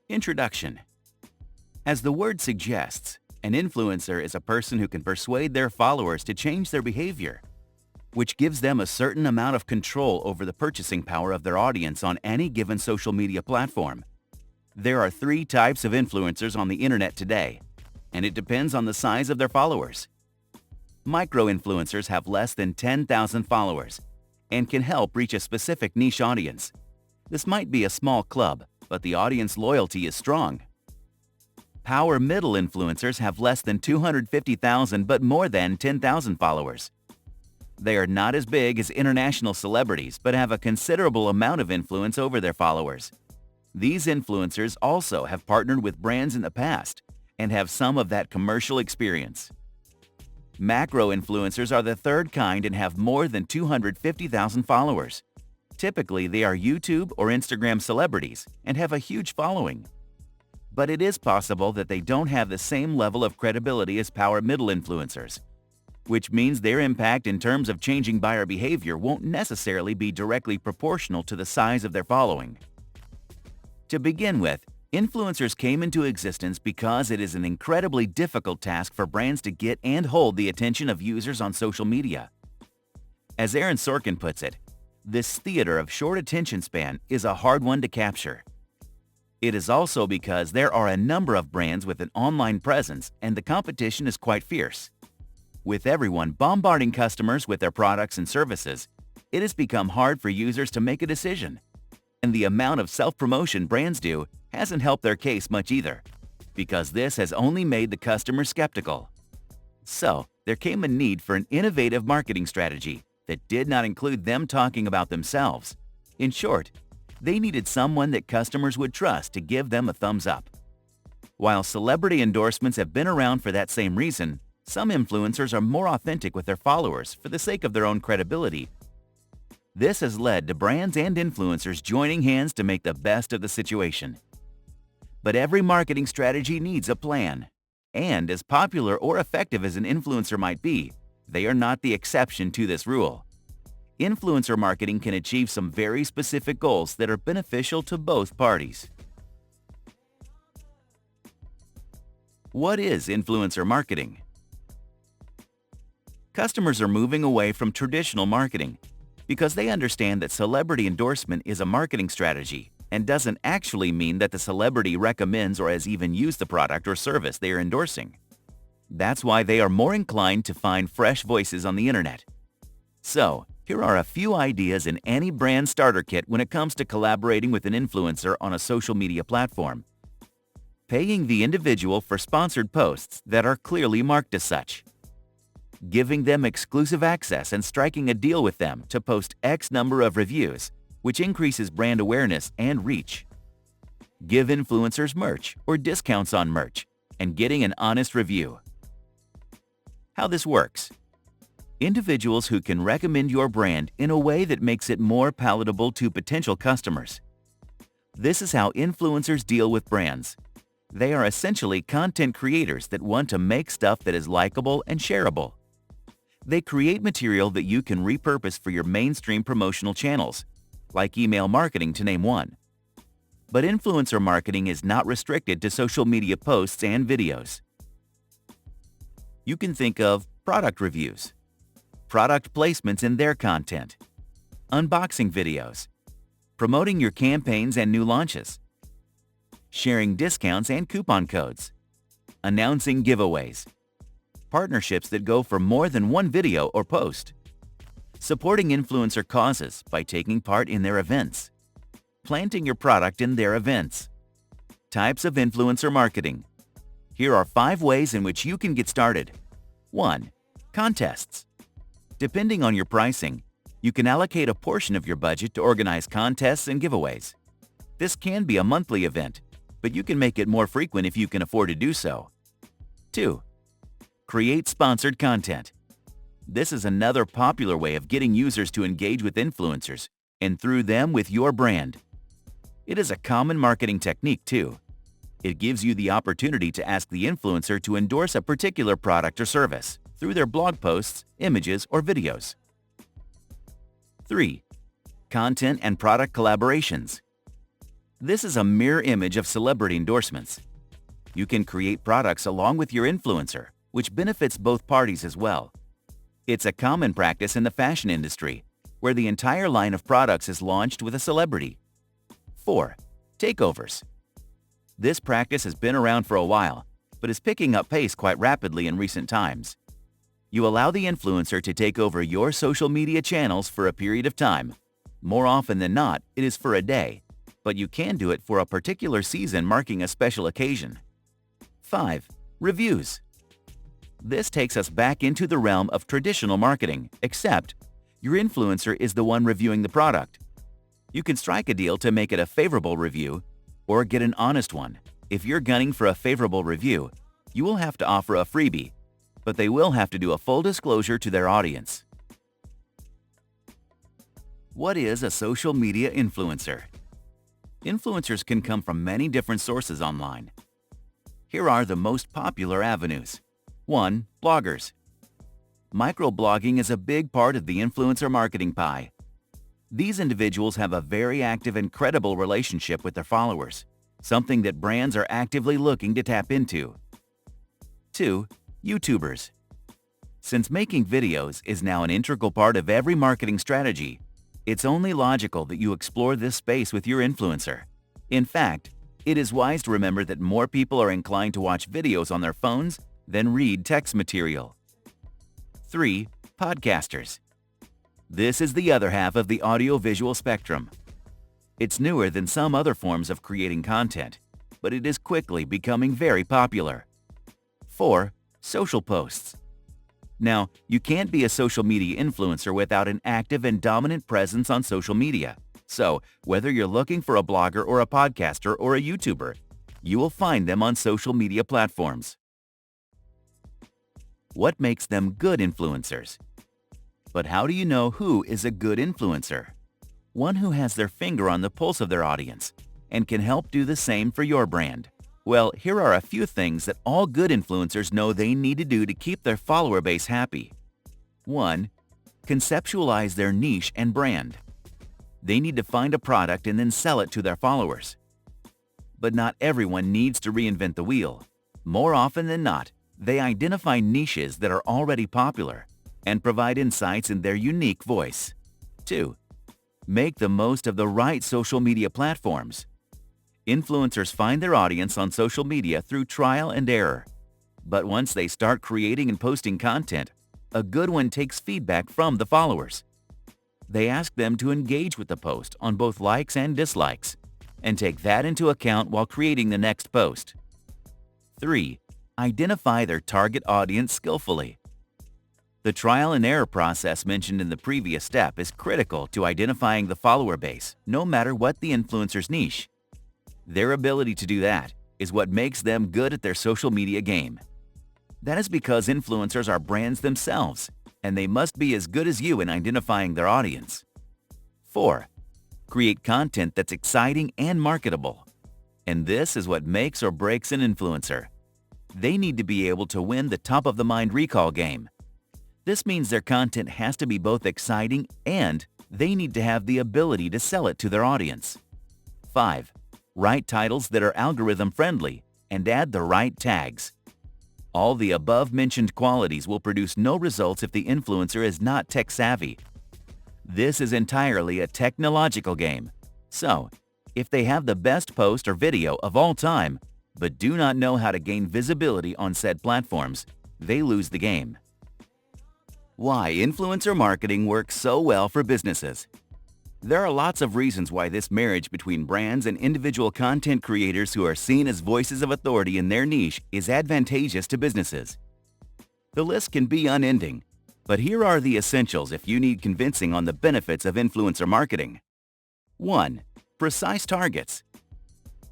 Introduction. As the word suggests, an influencer is a person who can persuade their followers to change their behavior, which gives them a certain amount of control over the purchasing power of their audience on any given social media platform. There are three types of influencers on the internet today, and it depends on the size of their followers. Micro-influencers have less than 10,000 followers and can help reach a specific niche audience. This might be a small club, but the audience loyalty is strong. Power middle influencers have less than 250,000 but more than 10,000 followers. They are not as big as international celebrities but have a considerable amount of influence over their followers. These influencers also have partnered with brands in the past and have some of that commercial experience. Macro influencers are the third kind and have more than 250,000 followers. Typically, they are YouTube or Instagram celebrities and have a huge following. But it is possible that they don't have the same level of credibility as power middle influencers, which means their impact in terms of changing buyer behavior won't necessarily be directly proportional to the size of their following. To begin with, influencers came into existence because it is an incredibly difficult task for brands to get and hold the attention of users on social media. As Aaron Sorkin puts it, this theater of short attention span is a hard one to capture. It is also because there are a number of brands with an online presence and the competition is quite fierce. With everyone bombarding customers with their products and services, it has become hard for users to make a decision. And the amount of self-promotion brands do hasn't helped their case much either, because this has only made the customer skeptical. So, there came a need for an innovative marketing strategy that did not include them talking about themselves. In short, they needed someone that customers would trust to give them a thumbs up. While celebrity endorsements have been around for that same reason, some influencers are more authentic with their followers for the sake of their own credibility. This has led to brands and influencers joining hands to make the best of the situation. But every marketing strategy needs a plan. And as popular or effective as an influencer might be, they are not the exception to this rule. Influencer marketing can achieve some very specific goals that are beneficial to both parties. What is influencer marketing? Customers are moving away from traditional marketing because they understand that celebrity endorsement is a marketing strategy and doesn't actually mean that the celebrity recommends or has even used the product or service they are endorsing. That's why they are more inclined to find fresh voices on the internet. So, here are a few ideas in any brand starter kit when it comes to collaborating with an influencer on a social media platform. Paying the individual for sponsored posts that are clearly marked as such. Giving them exclusive access and striking a deal with them to post X number of reviews, which increases brand awareness and reach. Give influencers merch or discounts on merch and getting an honest review. How this works. Individuals who can recommend your brand in a way that makes it more palatable to potential customers. This is how influencers deal with brands. They are essentially content creators that want to make stuff that is likable and shareable. They create material that you can repurpose for your mainstream promotional channels, like email marketing to name one. But influencer marketing is not restricted to social media posts and videos. You can think of product reviews, product placements in their content, unboxing videos, promoting your campaigns and new launches, sharing discounts and coupon codes, announcing giveaways, partnerships that go for more than one video or post, supporting influencer causes by taking part in their events, planting your product in their events. Types of influencer marketing. Here are 5 ways in which you can get started. 1. Contests. Depending on your pricing, you can allocate a portion of your budget to organize contests and giveaways. This can be a monthly event, but you can make it more frequent if you can afford to do so. 2. Create sponsored content. This is another popular way of getting users to engage with influencers, and through them with your brand. It is a common marketing technique too. It gives you the opportunity to ask the influencer to endorse a particular product or service through their blog posts, images, or videos. 3. Content and product collaborations. This is a mirror image of celebrity endorsements. You can create products along with your influencer, which benefits both parties as well. It's a common practice in the fashion industry, where the entire line of products is launched with a celebrity. 4. Takeovers. This practice has been around for a while, but is picking up pace quite rapidly in recent times. You allow the influencer to take over your social media channels for a period of time. More often than not, it is for a day, but you can do it for a particular season marking a special occasion. 5. Reviews. This takes us back into the realm of traditional marketing, except your influencer is the one reviewing the product. You can strike a deal to make it a favorable review or get an honest one. If you're gunning for a favorable review, you will have to offer a freebie, but they will have to do a full disclosure to their audience. What is a social media influencer? Influencers can come from many different sources online. Here are the most popular avenues. 1. Bloggers. Microblogging is a big part of the influencer marketing pie. These individuals have a very active and credible relationship with their followers, something that brands are actively looking to tap into. 2. YouTubers. Since making videos is now an integral part of every marketing strategy, it's only logical that you explore this space with your influencer. In fact, it is wise to remember that more people are inclined to watch videos on their phones than read text material. 3. Podcasters. This is the other half of the audio-visual spectrum. It's newer than some other forms of creating content, but it is quickly becoming very popular. 4. Social posts. Now, you can't be a social media influencer without an active and dominant presence on social media. So, whether you're looking for a blogger or a podcaster or a YouTuber, you will find them on social media platforms. What makes them good influencers? But how do you know who is a good influencer? One who has their finger on the pulse of their audience and can help do the same for your brand. Well, here are a few things that all good influencers know they need to do to keep their follower base happy. 1. Conceptualize their niche and brand. They need to find a product and then sell it to their followers. But not everyone needs to reinvent the wheel. More often than not, they identify niches that are already popular and provide insights in their unique voice. 2. Make the most of the right social media platforms. Influencers find their audience on social media through trial and error. But once they start creating and posting content, a good one takes feedback from the followers. They ask them to engage with the post on both likes and dislikes, and take that into account while creating the next post. 3. Identify their target audience skillfully. The trial and error process mentioned in the previous step is critical to identifying the follower base, no matter what the influencer's niche. Their ability to do that is what makes them good at their social media game. That is because influencers are brands themselves, and they must be as good as you in identifying their audience. 4. Create content that's exciting and marketable. And this is what makes or breaks an influencer. They need to be able to win the top-of-the-mind recall game. This means their content has to be both exciting and they need to have the ability to sell it to their audience. 5. Write titles that are algorithm-friendly and add the right tags. All the above-mentioned qualities will produce no results if the influencer is not tech-savvy. This is entirely a technological game. So, if they have the best post or video of all time, but do not know how to gain visibility on said platforms, they lose the game. Why influencer marketing works so well for businesses. There are lots of reasons why this marriage between brands and individual content creators who are seen as voices of authority in their niche is advantageous to businesses. The list can be unending, but here are the essentials if you need convincing on the benefits of influencer marketing. 1. Precise targets.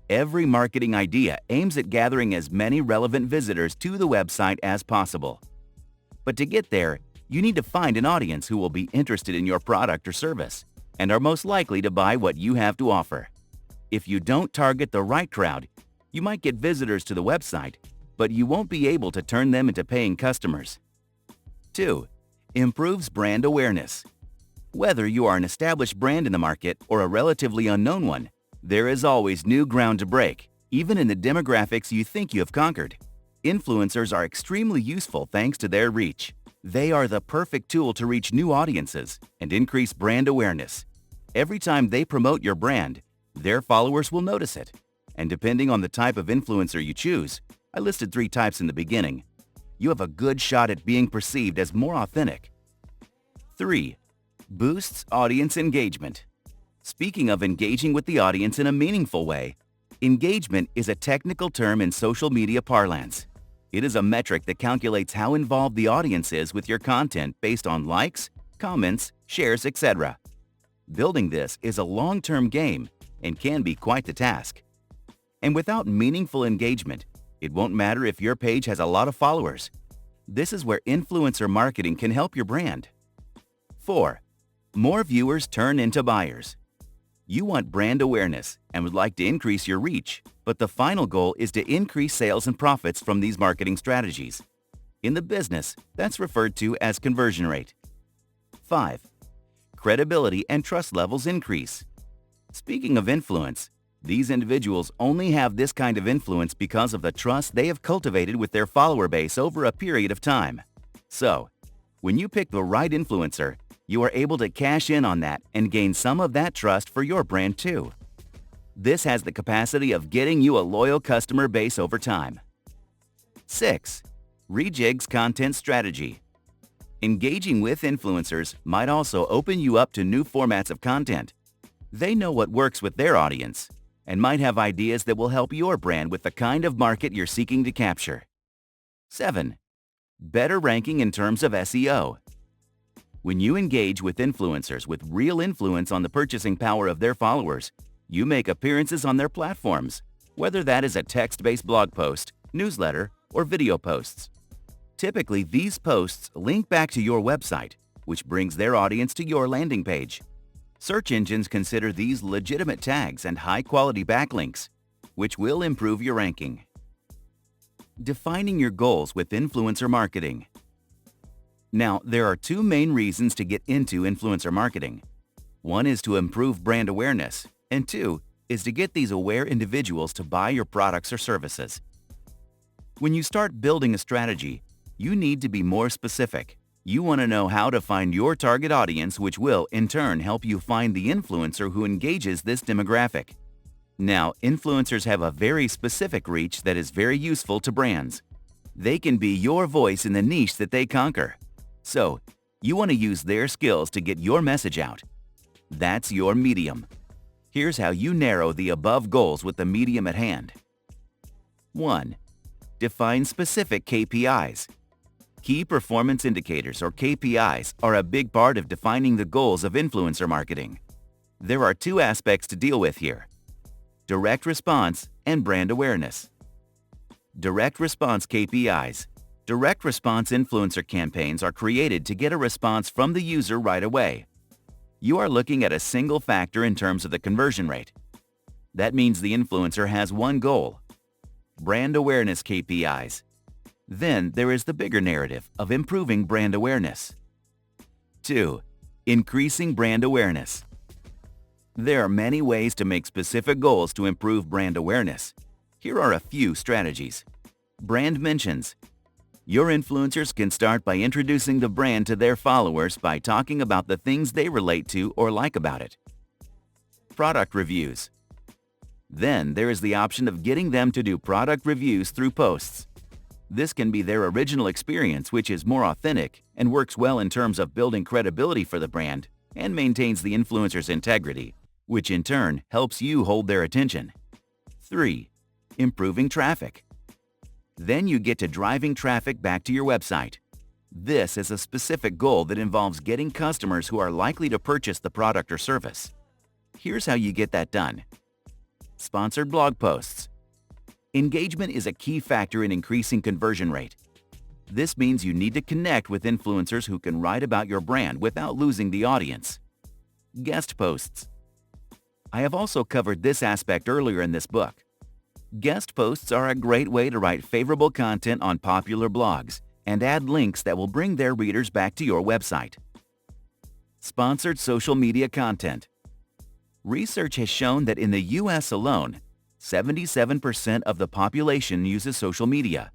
Every marketing idea aims at gathering as many relevant visitors to the website as possible. But to get there, you need to find an audience who will be interested in your product or service and are most likely to buy what you have to offer. If you don't target the right crowd, you might get visitors to the website, but you won't be able to turn them into paying customers. 2. Improves brand awareness. Whether you are an established brand in the market or a relatively unknown one, There is always new ground to break, even in the demographics you think you have conquered. Influencers are extremely useful thanks to their reach. They are the perfect tool to reach new audiences and increase brand awareness. Every time they promote your brand, their followers will notice it. And depending on the type of influencer you choose, I listed 3 types in the beginning, you have a good shot at being perceived as more authentic. 3. Boosts audience engagement. Speaking of engaging with the audience in a meaningful way, engagement is a technical term in social media parlance. It is a metric that calculates how involved the audience is with your content based on likes, comments, shares, etc. Building this is a long-term game and can be quite the task. And without meaningful engagement, it won't matter if your page has a lot of followers. This is where influencer marketing can help your brand. 4. More viewers turn into buyers. You want brand awareness and would like to increase your reach, but the final goal is to increase sales and profits from these marketing strategies. In the business, that's referred to as conversion rate. 5. Credibility and trust levels increase. Speaking of influence, these individuals only have this kind of influence because of the trust they have cultivated with their follower base over a period of time. So, when you pick the right influencer, you are able to cash in on that and gain some of that trust for your brand too. This has the capacity of getting you a loyal customer base over time. 6. Rejigs content strategy. Engaging with influencers might also open you up to new formats of content. They know what works with their audience and might have ideas that will help your brand with the kind of market you're seeking to capture. 7. Better ranking in terms of SEO. When you engage with influencers with real influence on the purchasing power of their followers, you make appearances on their platforms, whether that is a text-based blog post, newsletter, or video posts. Typically, these posts link back to your website, which brings their audience to your landing page. Search engines consider these legitimate tags and high-quality backlinks, which will improve your ranking. Defining your goals with influencer marketing. Now, there are 2 main reasons to get into influencer marketing. One is to improve brand awareness, and 2 is to get these aware individuals to buy your products or services. When you start building a strategy, you need to be more specific. You want to know how to find your target audience, which will, in turn, help you find the influencer who engages this demographic. Now, influencers have a very specific reach that is very useful to brands. They can be your voice in the niche that they conquer. So, you want to use their skills to get your message out. That's your medium. Here's how you narrow the above goals with the medium at hand. 1. Define specific KPIs. Key performance indicators, or KPIs, are a big part of defining the goals of influencer marketing. There are 2 aspects to deal with here: direct response and brand awareness. Direct response KPIs. Direct response influencer campaigns are created to get a response from the user right away. You are looking at a single factor in terms of the conversion rate. That means the influencer has one goal: brand awareness KPIs. Then there is the bigger narrative of improving brand awareness. 2. Increasing brand awareness. There are many ways to make specific goals to improve brand awareness. Here are a few strategies. Brand mentions. Your influencers can start by introducing the brand to their followers by talking about the things they relate to or like about it. Product reviews. Then there is the option of getting them to do product reviews through posts. This can be their original experience, which is more authentic and works well in terms of building credibility for the brand and maintains the influencer's integrity, which in turn helps you hold their attention. 3. Improving traffic. Then you get to driving traffic back to your website. This is a specific goal that involves getting customers who are likely to purchase the product or service. Here's how you get that done. Sponsored blog posts. Engagement is a key factor in increasing conversion rate. This means you need to connect with influencers who can write about your brand without losing the audience. Guest posts. I have also covered this aspect earlier in this book. Guest posts are a great way to write favorable content on popular blogs and add links that will bring their readers back to your website. Sponsored social media content. Research has shown that in the US alone, 77% of the population uses social media,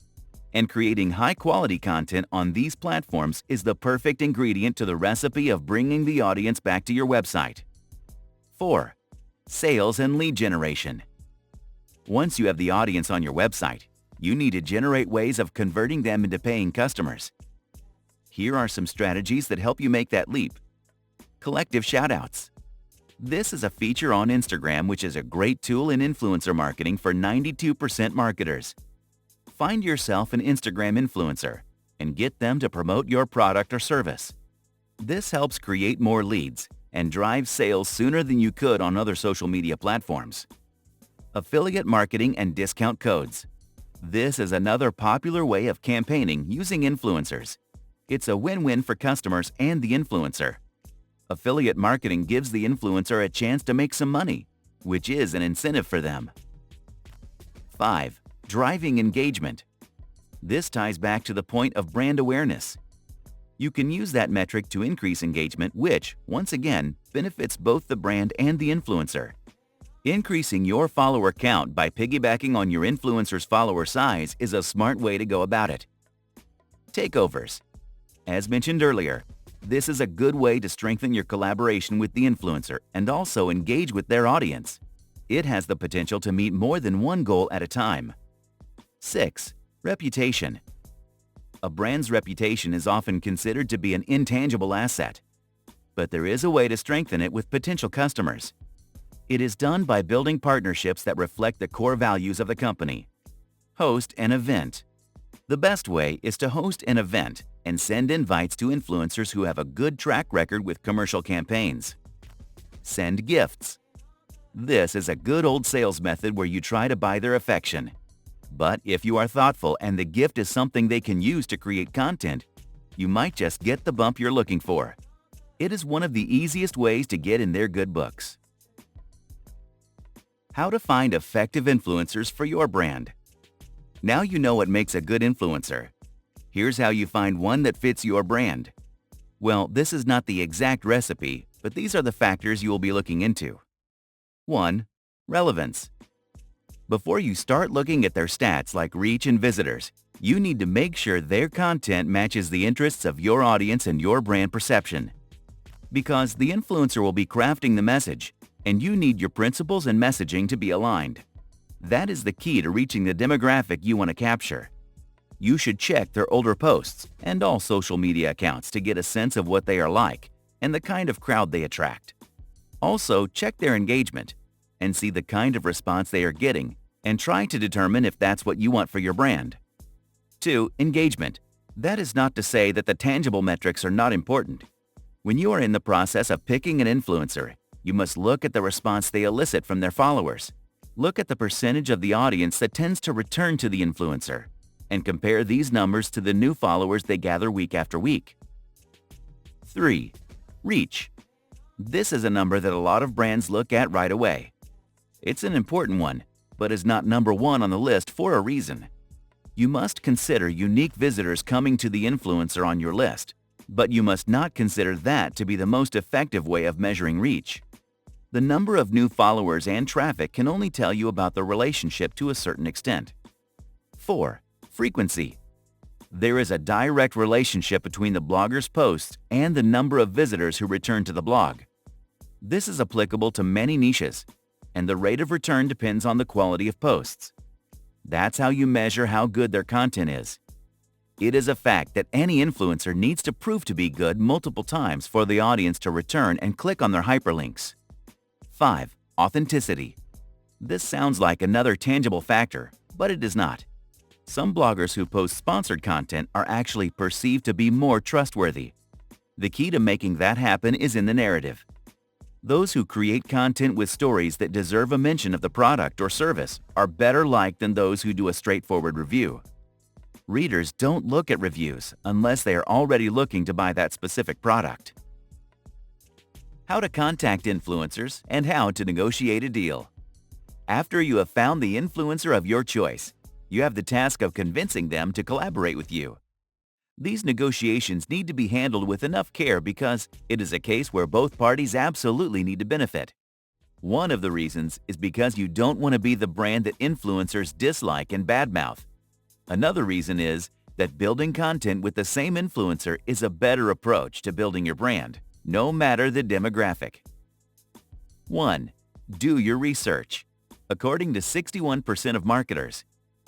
and creating high-quality content on these platforms is the perfect ingredient to the recipe of bringing the audience back to your website. 4. Sales and lead generation. Once you have the audience on your website, you need to generate ways of converting them into paying customers. Here are some strategies that help you make that leap. Collective shoutouts. This is a feature on Instagram which is a great tool in influencer marketing for 92% marketers. Find yourself an Instagram influencer and get them to promote your product or service. This helps create more leads and drive sales sooner than you could on other social media platforms. Affiliate marketing and discount codes. This is another popular way of campaigning using influencers. It's a win-win for customers and the influencer. Affiliate marketing gives the influencer a chance to make some money, which is an incentive for them. 5. Driving engagement. This ties back to the point of brand awareness. You can use that metric to increase engagement, which, once again, benefits both the brand and the influencer. Increasing your follower count by piggybacking on your influencer's follower size is a smart way to go about it. Takeovers. As mentioned earlier, this is a good way to strengthen your collaboration with the influencer and also engage with their audience. It has the potential to meet more than one goal at a time. 6. Reputation. A brand's reputation is often considered to be an intangible asset, but there is a way to strengthen it with potential customers. It is done by building partnerships that reflect the core values of the company. Host an event. The best way is to host an event and send invites to influencers who have a good track record with commercial campaigns. Send gifts. This is a good old sales method where you try to buy their affection. But if you are thoughtful and the gift is something they can use to create content, you might just get the bump you're looking for. It is one of the easiest ways to get in their good books. How to find effective influencers for your brand. Now you know what makes a good influencer. Here's how you find one that fits your brand. Well, this is not the exact recipe, but these are the factors you will be looking into. 1. Relevance. Before you start looking at their stats like reach and visitors, you need to make sure their content matches the interests of your audience and your brand perception. Because the influencer will be crafting the message, and you need your principles and messaging to be aligned. That is the key to reaching the demographic you want to capture. You should check their older posts and all social media accounts to get a sense of what they are like and the kind of crowd they attract. Also, check their engagement and see the kind of response they are getting and try to determine if that's what you want for your brand. 2. Engagement. That is not to say that the tangible metrics are not important. When you are in the process of picking an influencer, you must look at the response they elicit from their followers. Look at the percentage of the audience that tends to return to the influencer and compare these numbers to the new followers they gather week after week. 3. Reach. This is a number that a lot of brands look at right away. It's an important one, but is not number one on the list for a reason. You must consider unique visitors coming to the influencer on your list, but you must not consider that to be the most effective way of measuring reach. The number of new followers and traffic can only tell you about the relationship to a certain extent. 4. Frequency. There is a direct relationship between the blogger's posts and the number of visitors who return to the blog. This is applicable to many niches, and the rate of return depends on the quality of posts. That's how you measure how good their content is. It is a fact that any influencer needs to prove to be good multiple times for the audience to return and click on their hyperlinks. 5. Authenticity. This sounds like another tangible factor, but it is not. Some bloggers who post sponsored content are actually perceived to be more trustworthy. The key to making that happen is in the narrative. Those who create content with stories that deserve a mention of the product or service are better liked than those who do a straightforward review. Readers don't look at reviews unless they are already looking to buy that specific product. How to contact influencers and how to negotiate a deal. After you have found the influencer of your choice, you have the task of convincing them to collaborate with you. These negotiations need to be handled with enough care because it is a case where both parties absolutely need to benefit. One of the reasons is because you don't want to be the brand that influencers dislike and badmouth. Another reason is that building content with the same influencer is a better approach to building your brand, no matter the demographic. 1. Do your research. According to 61% of marketers,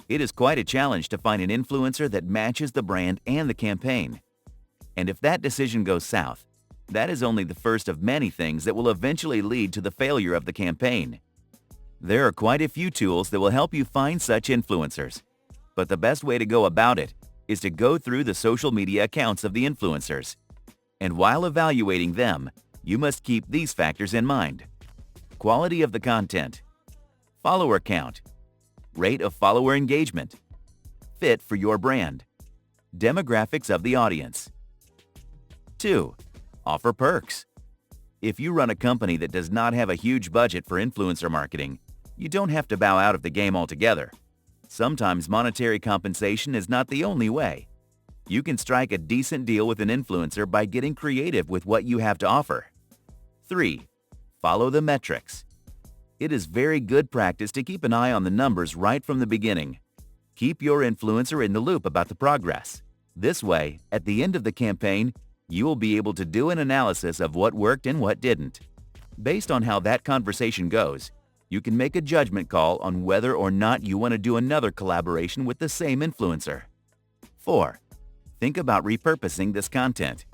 it is quite a challenge to find an influencer that matches the brand and the campaign. And if that decision goes south, that is only the first of many things that will eventually lead to the failure of the campaign. There are quite a few tools that will help you find such influencers, but the best way to go about it is to go through the social media accounts of the influencers. And while evaluating them, you must keep these factors in mind. Quality of the content, follower count, rate of follower engagement, fit for your brand, demographics of the audience. 2. Offer perks. If you run a company that does not have a huge budget for influencer marketing, you don't have to bow out of the game altogether. Sometimes monetary compensation is not the only way. You can strike a decent deal with an influencer by getting creative with what you have to offer. 3. Follow the metrics. It is very good practice to keep an eye on the numbers right from the beginning. Keep your influencer in the loop about the progress. This way, at the end of the campaign, you will be able to do an analysis of what worked and what didn't. Based on how that conversation goes, you can make a judgment call on whether or not you want to do another collaboration with the same influencer. 4. Think about repurposing this content.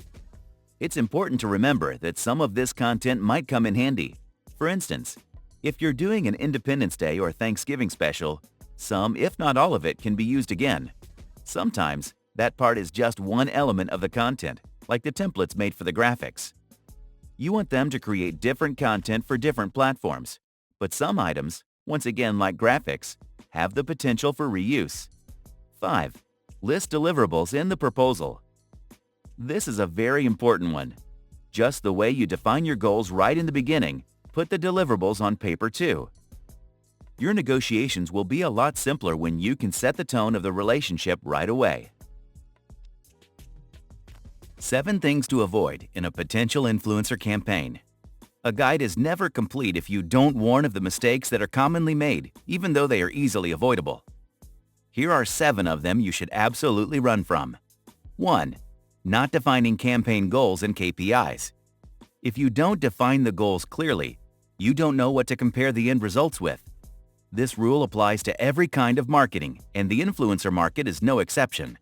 It's important to remember that some of this content might come in handy. For instance, if you're doing an Independence Day or Thanksgiving special, some, if not all of it, can be used again. Sometimes, that part is just one element of the content, like the templates made for the graphics. You want them to create different content for different platforms, but some items, once again like graphics, have the potential for reuse. 5. List deliverables in the proposal. This is a very important one. Just the way you define your goals right in the beginning, put the deliverables on paper too. Your negotiations will be a lot simpler when you can set the tone of the relationship right away. 7 things to avoid in a potential influencer campaign. A guide is never complete if you don't warn of the mistakes that are commonly made, even though they are easily avoidable. Here are 7 of them you should absolutely run from. 1. Not defining campaign goals and KPIs. If you don't define the goals clearly, you don't know what to compare the end results with. This rule applies to every kind of marketing, and the influencer market is no exception.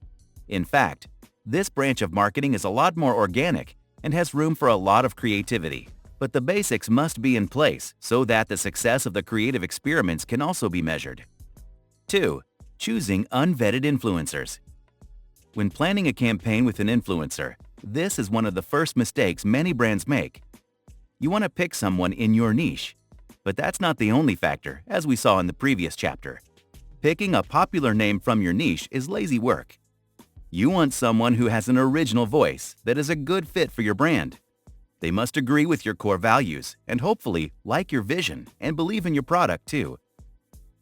In fact, this branch of marketing is a lot more organic and has room for a lot of creativity. But the basics must be in place so that the success of the creative experiments can also be measured. 2. Choosing unvetted influencers. When planning a campaign with an influencer, this is one of the first mistakes many brands make. You want to pick someone in your niche. But that's not the only factor, as we saw in the previous chapter. Picking a popular name from your niche is lazy work. You want someone who has an original voice that is a good fit for your brand. They must agree with your core values and hopefully like your vision and believe in your product too.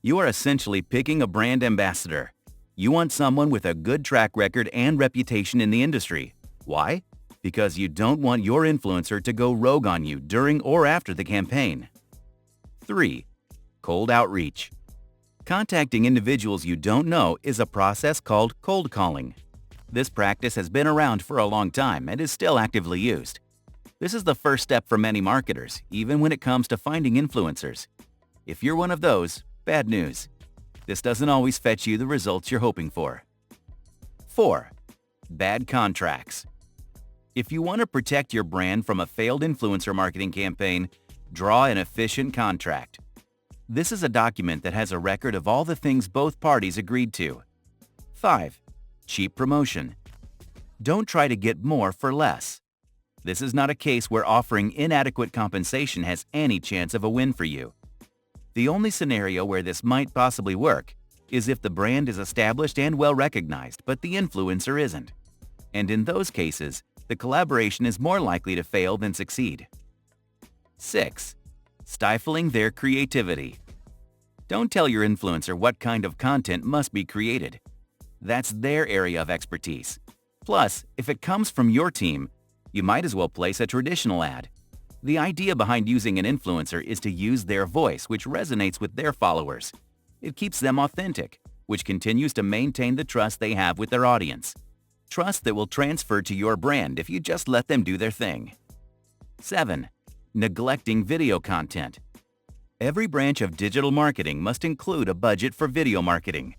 You are essentially picking a brand ambassador. You want someone with a good track record and reputation in the industry. Why? Because you don't want your influencer to go rogue on you during or after the campaign. 3. Cold outreach. Contacting individuals you don't know is a process called cold calling. This practice has been around for a long time and is still actively used. This is the first step for many marketers, even when it comes to finding influencers. If you're one of those, bad news. This doesn't always fetch you the results you're hoping for. 4. Bad contracts. If you want to protect your brand from a failed influencer marketing campaign, draw an efficient contract. This is a document that has a record of all the things both parties agreed to. 5. Cheap promotion. Don't try to get more for less. This is not a case where offering inadequate compensation has any chance of a win for you. The only scenario where this might possibly work is if the brand is established and well recognized, but the influencer isn't. And in those cases, the collaboration is more likely to fail than succeed. 6. Stifling their creativity. Don't tell your influencer what kind of content must be created. That's their area of expertise. Plus, if it comes from your team, you might as well place a traditional ad. The idea behind using an influencer is to use their voice, which resonates with their followers. It keeps them authentic, which continues to maintain the trust they have with their audience. Trust that will transfer to your brand if you just let them do their thing. 7. Neglecting video content. Every branch of digital marketing must include a budget for video marketing.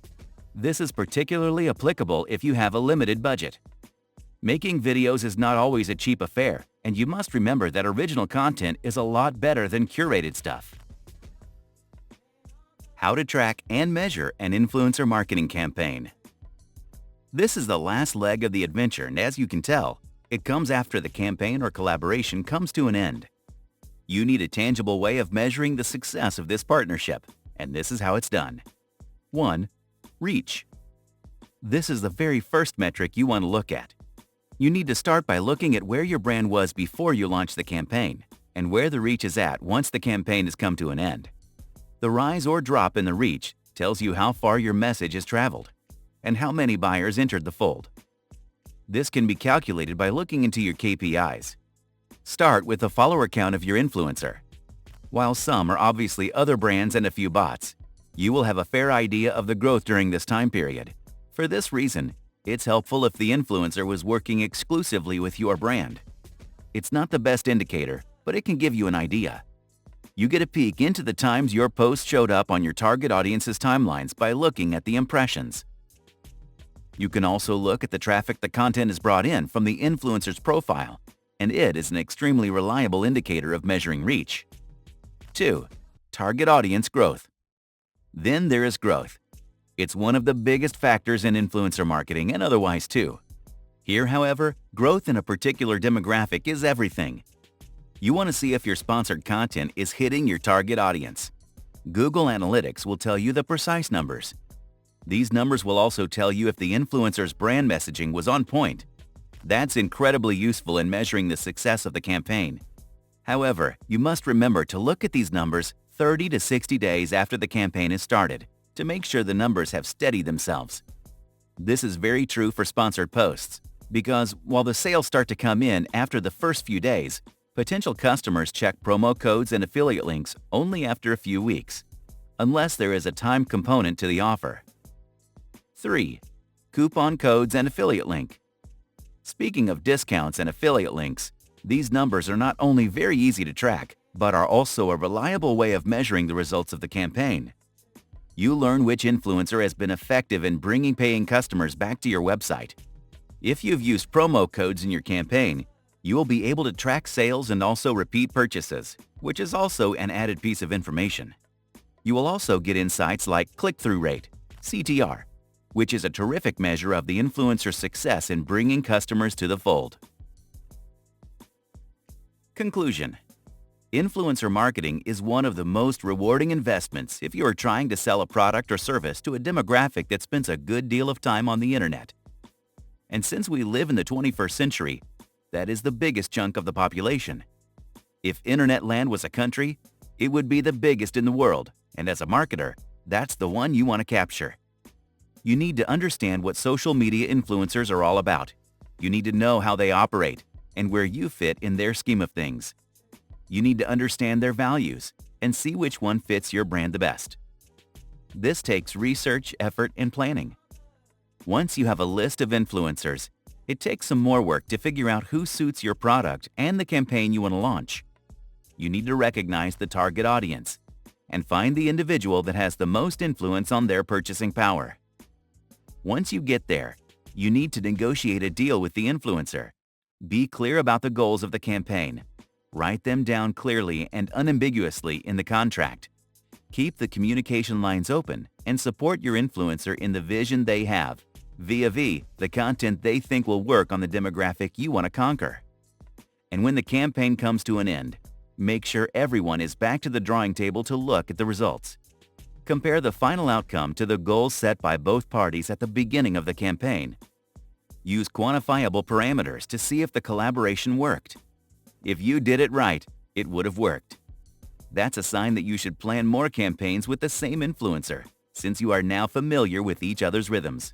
This is particularly applicable if you have a limited budget. Making videos is not always a cheap affair, and you must remember that original content is a lot better than curated stuff. How to track and measure an influencer marketing campaign. This is the last leg of the adventure, and as you can tell, it comes after the campaign or collaboration comes to an end. You need a tangible way of measuring the success of this partnership, and this is how it's done. 1. Reach. This is the very first metric you want to look at. You need to start by looking at where your brand was before you launched the campaign and where the reach is at once the campaign has come to an end. The rise or drop in the reach tells you how far your message has traveled and how many buyers entered the fold. This can be calculated by looking into your KPIs. Start with the follower count of your influencer. While some are obviously other brands and a few bots, you will have a fair idea of the growth during this time period. For this reason, it's helpful if the influencer was working exclusively with your brand. It's not the best indicator, but it can give you an idea. You get a peek into the times your post showed up on your target audience's timelines by looking at the impressions. You can also look at the traffic the content is brought in from the influencer's profile, and it is an extremely reliable indicator of measuring reach. 2. Target audience growth. Then there is growth. It's one of the biggest factors in influencer marketing and otherwise too. Here, however, growth in a particular demographic is everything. You want to see if your sponsored content is hitting your target audience. Google Analytics will tell you the precise numbers. These numbers will also tell you if the influencer's brand messaging was on point. That's incredibly useful in measuring the success of the campaign. However, you must remember to look at these numbers 30 to 60 days after the campaign is started to make sure the numbers have steadied themselves. This is very true for sponsored posts because while the sales start to come in after the first few days, potential customers check promo codes and affiliate links only after a few weeks, unless there is a time component to the offer. 3. Coupon codes and affiliate link. Speaking of discounts and affiliate links, these numbers are not only very easy to track, but are also a reliable way of measuring the results of the campaign. You learn which influencer has been effective in bringing paying customers back to your website. If you've used promo codes in your campaign, you will be able to track sales and also repeat purchases, which is also an added piece of information. You will also get insights like click-through rate, CTR, which is a terrific measure of the influencer's success in bringing customers to the fold. Conclusion. Influencer marketing is one of the most rewarding investments if you are trying to sell a product or service to a demographic that spends a good deal of time on the internet. And since we live in the 21st century, that is the biggest chunk of the population. If internet land was a country, it would be the biggest in the world, and as a marketer, that's the one you want to capture. You need to understand what social media influencers are all about. You need to know how they operate and where you fit in their scheme of things. You need to understand their values and see which one fits your brand the best. This takes research, effort, and planning. Once you have a list of influencers, it takes some more work to figure out who suits your product and the campaign you want to launch. You need to recognize the target audience and find the individual that has the most influence on their purchasing power. Once you get there, you need to negotiate a deal with the influencer. Be clear about the goals of the campaign. Write them down clearly and unambiguously in the contract. Keep the communication lines open and support your influencer in the vision they have, vis-a-vis the content they think will work on the demographic you want to conquer. And when the campaign comes to an end, make sure everyone is back to the drawing table to look at the results. Compare the final outcome to the goals set by both parties at the beginning of the campaign. Use quantifiable parameters to see if the collaboration worked. If you did it right, it would have worked. That's a sign that you should plan more campaigns with the same influencer, since you are now familiar with each other's rhythms.